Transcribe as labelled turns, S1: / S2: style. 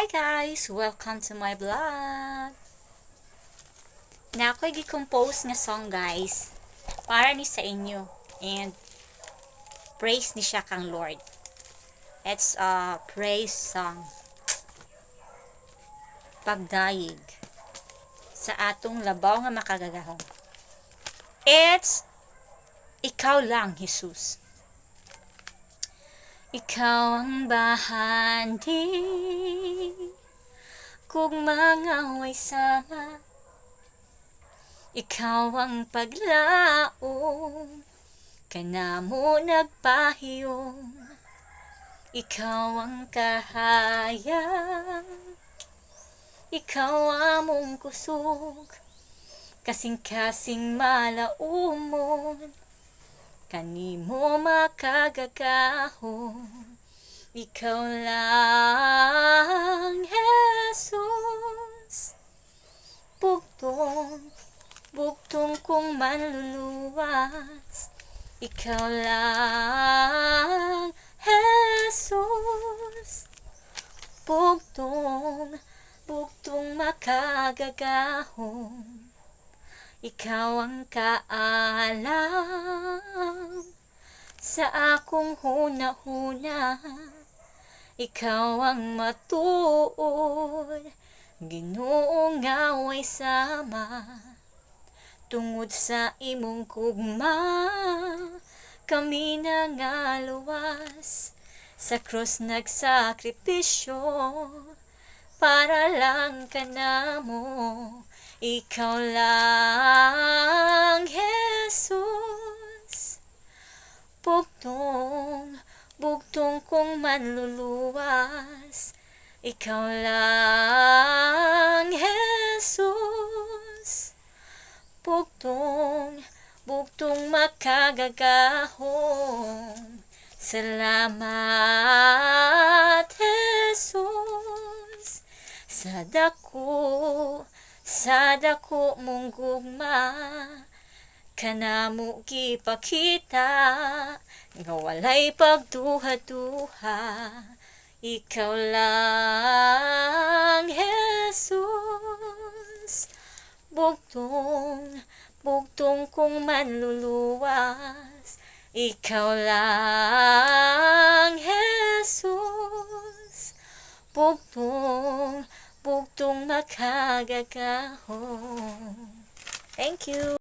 S1: Hi guys! Welcome to my vlog! Na ako'y gi-compose nga song guys para ni sa inyo and praise ni siya kang Lord. It's a praise song. Pagdayig sa atong labaw nga makagagahong. It's Ikaw lang, Jesus. Ikaw ang bahandi kung mangaway sama. Ikaw ang paglaom kanamo nagpahiyom. Ikaw ang kahayag, ikaw among kusog, kasing-kasing malaumon, kanimo makagagahon. Ikaw lang, Jesus. Bugtong kong manluluwas. Ikaw lang, Jesus. Bugtong makagagahon. Ikaw ang kaalam sa akong huna-huna. Ikaw ang matuod, Ginoong ngaway sama. Tungod sa imong kugma, kami nangaluwas. Sa krus nagsakripisyo, para lang kanamo. Ikaw lang, Jesus. Bugtong kong manluluwas. Ikaw lang, Jesus. Bugtong makagagahon. Salamat, Jesus. Sa dako mong gugma, kanamo gipakita nga walay pagduha-duha. Ikaw lang, Jesus. Bugtong kong manluluwas. Ikaw lang, Jesus. Bugtong makagagahon. Thank you.